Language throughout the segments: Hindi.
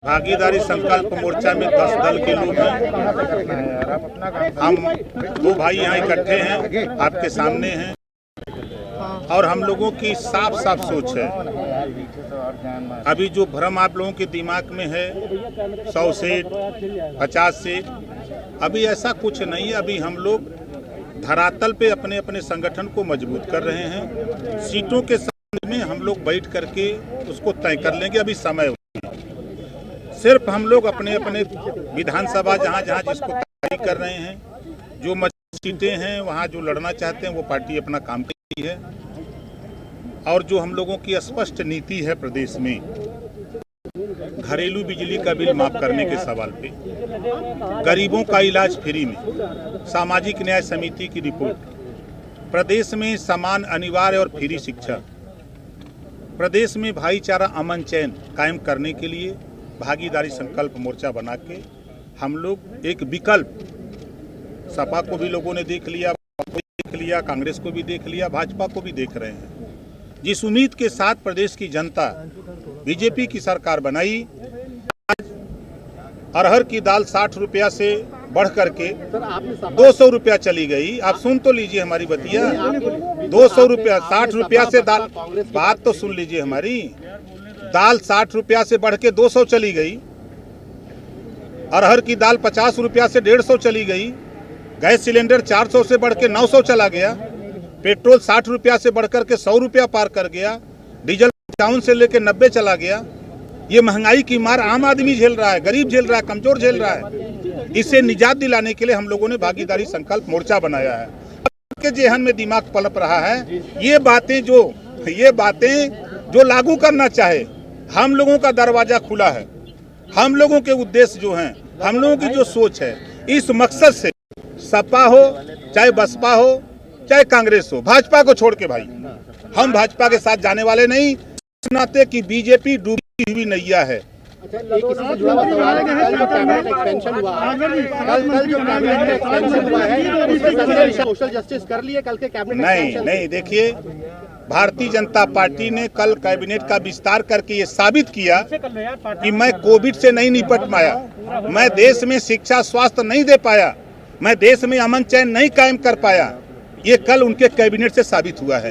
भागीदारी संकल्प मोर्चा में 10 दल के लोग हैं। हम दो भाई यहाँ इकट्ठे हैं, आपके सामने हैं और हम लोगों की साफ साफ सोच है। अभी जो भ्रम आप लोगों के दिमाग में है 100 सीट 50 सीट, अभी ऐसा कुछ नहीं है। अभी हम लोग धरातल पे अपने अपने संगठन को मजबूत कर रहे हैं। सीटों के संबंध में हम लोग बैठ करके उसको तय कर लेंगे। अभी समय सिर्फ हम लोग अपने अपने विधानसभा जहाँ जहाँ जिसको तैयारी कर रहे हैं, जो सीटें हैं वहाँ जो लड़ना चाहते हैं वो पार्टी अपना काम कर रही है। और जो हम लोगों की स्पष्ट नीति है प्रदेश में, घरेलू बिजली का बिल माफ करने के सवाल पे, गरीबों का इलाज फ्री में, सामाजिक न्याय समिति की रिपोर्ट, प्रदेश में समान अनिवार्य और फ्री शिक्षा, प्रदेश में भाईचारा अमन चैन कायम करने के लिए भागीदारी संकल्प मोर्चा बना के हम लोग एक विकल्प, सपा को भी लोगों ने देख लिया, कांग्रेस को भी देख लिया, भाजपा को भी देख रहे हैं। जिस उम्मीद के साथ प्रदेश की जनता बीजेपी की सरकार बनाई, अरहर की दाल 60 रुपया से बढ़ करके 200 रुपया चली गई। आप सुन तो लीजिए हमारी बतिया, 200 रुपया 60 रुपया से दाल, बात तो सुन लीजिए हमारी, दाल 60 रुपया से बढ़ के 200 चली गई। अरहर की दाल 50 रुपया से 150 चली गई। गैस सिलेंडर 400 से बढ़ के 900 चला गया। पेट्रोल 60 रुपया से बढ़कर के 100 रुपया पार कर गया। डीजल 55 से लेकर 90 चला गया। ये महंगाई की मार आम आदमी झेल रहा है, गरीब झेल रहा है, कमजोर झेल रहा है। इससे निजात दिलाने के लिए हम लोगों ने भागीदारी संकल्प मोर्चा बनाया है। के जेहन में दिमाग पलप रहा है, ये बातें जो लागू करना चाहे, हम लोगों का दरवाजा खुला है। हम लोगों के उद्देश्य जो हैं, हम लोगों की जो सोच है, इस मकसद से सपा हो चाहे बसपा हो चाहे कांग्रेस हो, भाजपा को छोड़ के भाई हम भाजपा के साथ जाने वाले नहीं। इस नाते कि बीजेपी डूबी हुई नैया है। नहीं, देखिए, भारतीय जनता पार्टी ने कल कैबिनेट का विस्तार करके ये साबित किया कि मैं कोविड से नहीं निपट पाया, मैं देश में शिक्षा स्वास्थ्य नहीं दे पाया, मैं देश में अमन चैन नहीं कायम कर पाया। ये कल उनके कैबिनेट से साबित हुआ है,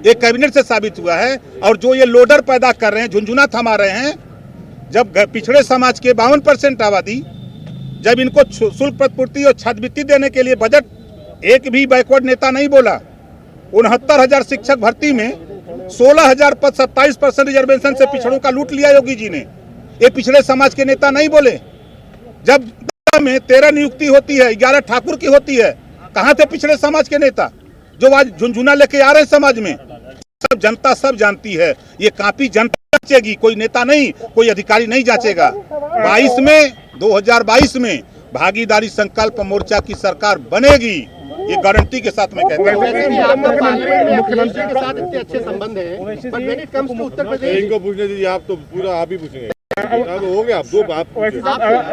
ये कैबिनेट से साबित हुआ है। और जो ये लोडर पैदा कर रहे हैं, झुंझुना थमा रहे हैं, जब पिछड़े समाज के 52% आबादी, जब इनको शुल्क प्रतिपूर्ति और छात्रवृत्ति देने के लिए बजट एक भी बैकवर्ड नेता नहीं बोला। 69,000 शिक्षक भर्ती में 16,000 पद 27% रिजर्वेशन से पिछड़ों का लूट लिया योगी जी ने। ये पिछड़े समाज के नेता नहीं बोले। जब में 13 नियुक्ति होती है, 11 ठाकुर की होती है, कहाँ थे पिछड़े समाज के नेता जो आज झुंझुना लेके आ रहे हैं समाज में? सब जनता सब जानती है। ये कापी जनता जांचेगी, कोई नेता नहीं, कोई अधिकारी नहीं जांचेगा। 2022 में भागीदारी संकल्प मोर्चा की सरकार बनेगी, ये गारंटी के साथ मैं कहता हूँ। मुख्यमंत्री के साथ इतने अच्छे संबंध हैं, but when it comes to Uttar Pradesh, इनको पूछने दीजिए, आप तो पूरा आप ही पूछेंगे। हो गया, आप दो बात।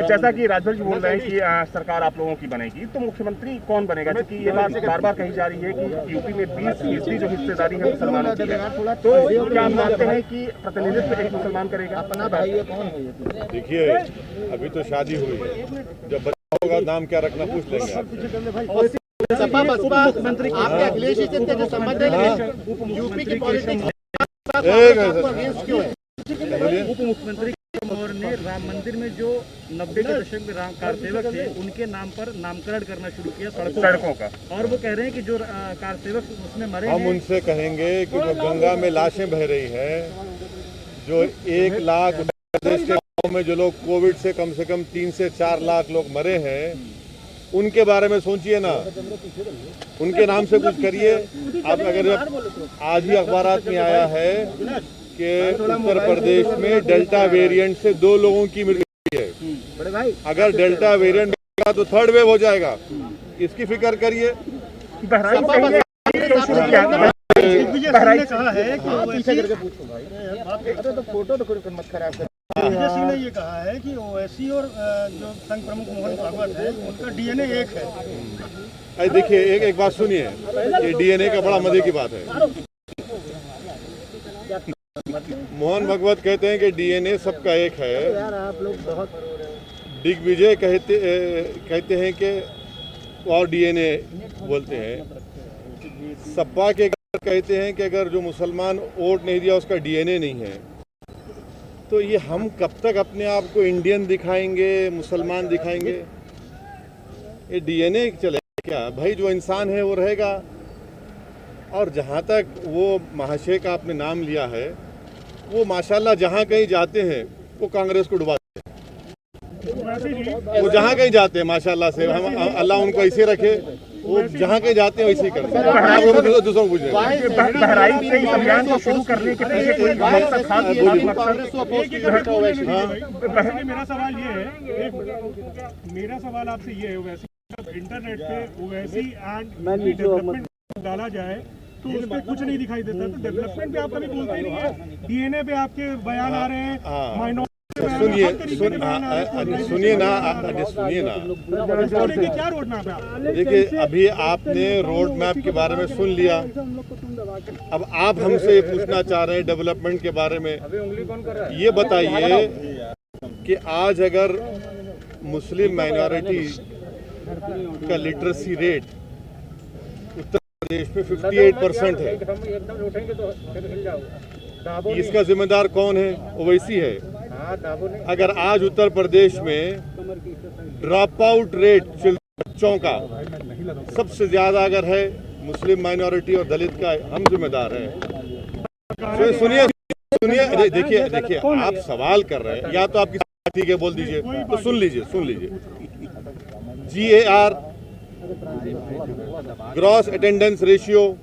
जैसा कि राजभर जी बोल रहे हैं कि सरकार आप लोगों की बनेगी, तो मुख्यमंत्री कौन बनेगा? क्योंकि ये बात बार बार कही जा रही है कि यूपी में 20% जो हिस्सेदारी है मुसलमानों की है, तो क्या आप मानते हैं कि प्रतिनिधित्व एक मुसलमान करेगा? अपना भाई कौन है? देखिए, अभी तो शादी हुई है, जब बच्चा होगा नाम क्या रखना पूछ लेंगे आप। सपा बसपा मुख्यमंत्री आपके अखिलेश जी से जो संबंध है, यूपी की पॉलिटिक्स उप मुख्यमंत्री और ने राम मंदिर में जो 90 के दशक में राम कारसेवक थे, उनके नाम पर नामकरण करना शुरू किया सड़कों का, और वो कह रहे हैं कि जो कारसेवक उसमें मरे, हम उनसे कहेंगे कि जो गंगा में लाशें बह रही है, जो 1 लाख उत्तर प्रदेश के गाँव में जो लोग कोविड से कम 3 से 4 लाख लोग मरे हैं, उनके बारे में सोचिए ना, उनके नाम से कुछ करिए। अब अगर आज ही अखबारात में आया है कि उत्तर प्रदेश में डेल्टा वेरिएंट से 2 लोगों की मृत्यु है। अगर डेल्टा वेरिएंट होगा तो 3rd वेव हो जाएगा, इसकी फिक्र करिए। ने ये कहा है कि ओवैसी और जो संघ प्रमुख मोहन भागवत है, उनका डीएनए एक है। देखिए, एक बात सुनिए, ये डीएनए का बड़ा मजे की बात है। मोहन भागवत कहते हैं कि डीएनए सबका एक है। यार आप लोग बहुत दिग्विजय कहते हैं कि और डीएनए बोलते हैं। सपा के कहते हैं कि अगर जो मुसलमान वोट नहीं दिया उसका डीएनए नहीं है। तो ये हम कब तक अपने आप को इंडियन दिखाएंगे, मुसलमान दिखाएंगे? ये डीएनए चलेगा क्या भाई? जो इंसान है वो रहेगा। और जहाँ तक वो महाशय का आपने नाम लिया है, वो माशाल्लाह जहाँ कहीं जाते हैं वो कांग्रेस को डुबाते हैं। वो जहाँ कहीं जाते हैं माशाल्लाह से, हम अल्लाह उनको ऐसे रखे, वो जहाँ कहीं जाते हैं वैसे ही करते हैं। दूसरों को पूछ रहे हैं। बहराइच से इस अभियान को शुरू करने के पीछे कोई मकसद खास मेरा सवाल ये है, मेरा सवाल आपसे ये है, वैसे इंटरनेट पे ओवैसी एंड डेवलपमेंट डाला जाए तो उस पर कुछ नहीं दिखाई देता, तो डेवलपमेंट पे आप कभी बोलते ही नहीं है। डीएनए पे आपके बयान आ रहे हैं, सुनिए ना, क्या रोड मैप है आप? देखिए अभी आपने रोड मैप के बारे में सुन लिया। अब आप हमसे ये पूछना चाह रहे हैं डेवलपमेंट के बारे में। ये बताइए कि आज अगर मुस्लिम माइनॉरिटी का लिटरेसी रेट उत्तर प्रदेश में 58% है, इसका जिम्मेदार कौन है? ओवैसी है। अगर आज उत्तर प्रदेश में ड्रॉप आउट रेट बच्चों का सबसे ज्यादा अगर है मुस्लिम माइनॉरिटी और दलित का, हम जिम्मेदार हैं। सुनिए, देखिए आप सवाल कर रहे हैं, या तो आपकी ठीक है बोल दीजिए, तो सुन लीजिए। GAR ग्रॉस अटेंडेंस रेशियो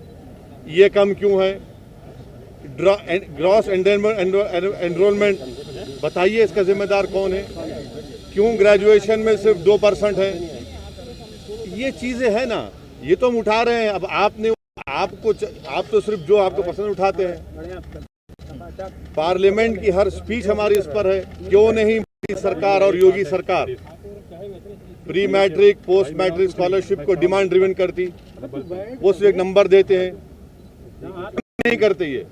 ये कम क्यों है? ग्रॉस एनरोलमेंट बताइए, इसका जिम्मेदार कौन है? क्यों ग्रेजुएशन में सिर्फ 2% है? ये चीजें हैं ना, ये तो हम उठा रहे हैं। अब आप तो सिर्फ जो आपको पसंद उठाते हैं। पार्लियामेंट की हर स्पीच हमारी इस पर है, क्यों नहीं मोदी सरकार और योगी सरकार pre matric post matric scholarship को डिमांड ड्रिवन करती? वो सिर्फ एक नंबर देते हैं, नहीं करते। ये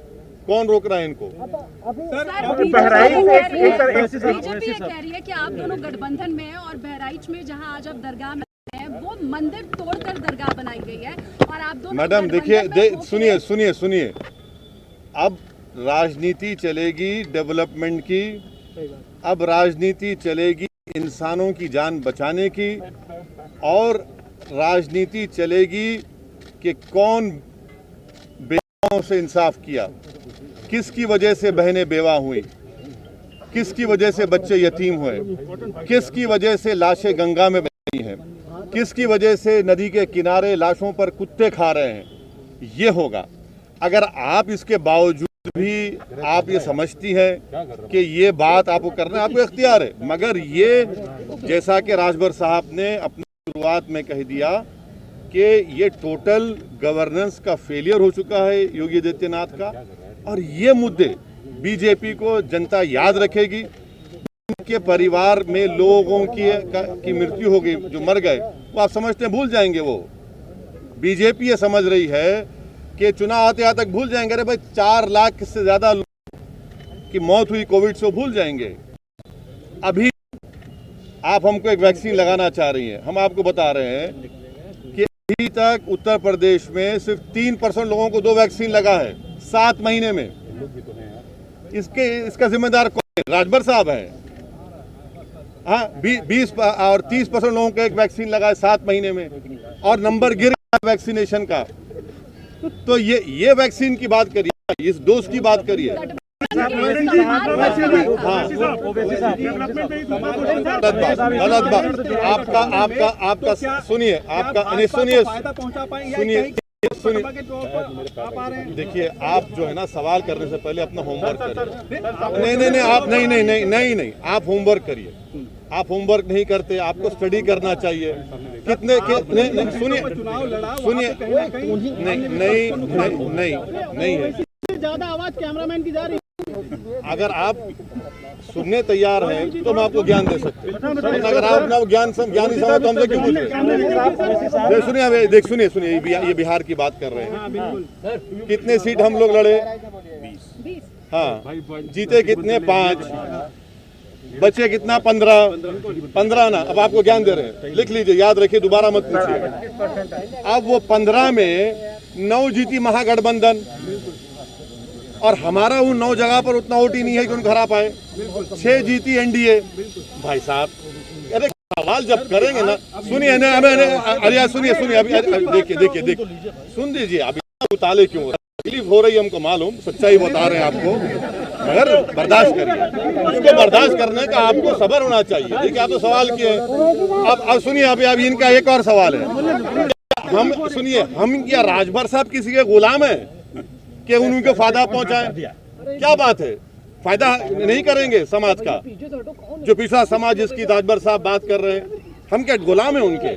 कौन रोक रहा है इनको? बीजेपी ये कह रही है कि आप दोनों गठबंधन में हैं और बहराइच में जहां आज आप दरगाह में हैं, वो मंदिर तोड़कर दरगाह बनाई गई है और आप दोनों मैडम देखिए, सुनिए। अब राजनीति चलेगी डेवलपमेंट की, अब राजनीति चलेगी इंसानों की जान बचाने की, और राजनीति चलेगी कि कौन बेवाओं से इंसाफ किया, किसकी वजह से बहनें बेवा हुई, किसकी वजह से बच्चे यतीम हुए, किसकी वजह से लाशें गंगा में बह रही हैं, किसकी वजह से नदी के किनारे लाशों पर कुत्ते खा रहे हैं। ये होगा। अगर आप इसके बावजूद भी आप ये समझती है कि ये बात आपको करना है, आपको इख्तियार है, मगर ये जैसा कि राजभर साहब ने अपनी शुरुआत में कह दिया कि ये टोटल गवर्नेंस का फेलियर हो चुका है योगी आदित्यनाथ का, और ये मुद्दे बीजेपी को जनता याद रखेगी। उनके परिवार में लोगों की मृत्यु हो गई, जो मर गए, वो आप समझते हैं भूल जाएंगे। वो बीजेपी ये समझ रही है कि चुनाव आते तक भूल जाएंगे। अरे भाई 4 लाख से ज्यादा लोगों की मौत हुई कोविड से, भूल जाएंगे। अभी आप हमको एक वैक्सीन लगाना चाह रही हैं, हम आपको बता रहे हैं कि अभी तक उत्तर प्रदेश में सिर्फ 3% लोगों को 2 वैक्सीन लगा है 7 महीने में। इसका जिम्मेदार कौन है? राजभर साहब है। हाँ, 20 और 30% लोगों को एक वैक्सीन लगा है 7 महीने में, और नंबर गिर गया वैक्सीनेशन का। तो ये वैक्सीन की बात करिए, इस डोज की बात करिए। गलत बात। आपका सुनिए, देखिए, आप जो है ना सवाल करने से पहले अपना होमवर्क करिए। नहीं, आप होमवर्क करिए। आप होमवर्क नहीं करते, आपको स्टडी करना चाहिए। सुनिए, नहीं है। ज्यादा आवाज कैमरामैन की जा रही है। अगर आप सुनने तैयार हैं तो हम आपको ज्ञान दे सकते हैं, अगर आप अपना ज्ञान नहीं समझ तो हमसे क्यों पूछ रहे? सुनिए, ये बिहार की बात कर रहे हैं। कितने सीट हम लोग लड़े? 20। हाँ, जीते कितने 5, बचे कितना 15 ना। अब आपको ज्ञान दे रहे हैं, लिख लीजिए, याद रखिए, दोबारा मत पूछिए। अब वो 15 में 9 जीती महागठबंधन, और हमारा उन 9 जगह पर उतना वोट ही नहीं है कि उनको हरा पाए। 6 जीती एनडीए। भाई साहब, अरे सवाल जब करेंगे ना, सुनिए अरे सुनिए अभी देखिए सुन दीजिए। अभी उताले क्यों तकलीफ हो रही है हमको मालूम, सच्चाई बता रहे हैं आपको, मगर बर्दाश्त करिए। इसको बर्दाश्त करने का आपको सब्र होना चाहिए। देखिए, आप तो सवाल किए, अब सुनिए, अभी इनका एक और सवाल है। हम क्या राजभर साहब किसी के गुलाम है कि उनको फायदा पहुंचाए? क्या बात है, फायदा नहीं करेंगे समाज का? जो पिछड़ा समाज जिसकी राजभर साहब बात कर रहे हैं, हम क्या गुलाम है उनके?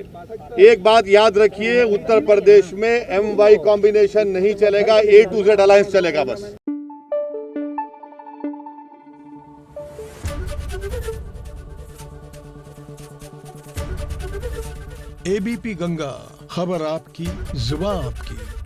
एक बात याद रखिए, उत्तर प्रदेश में MY कॉम्बिनेशन नहीं चलेगा, A to Z अलायंस चलेगा बस। ABP गंगा, खबर आपकी, जुबान आपकी।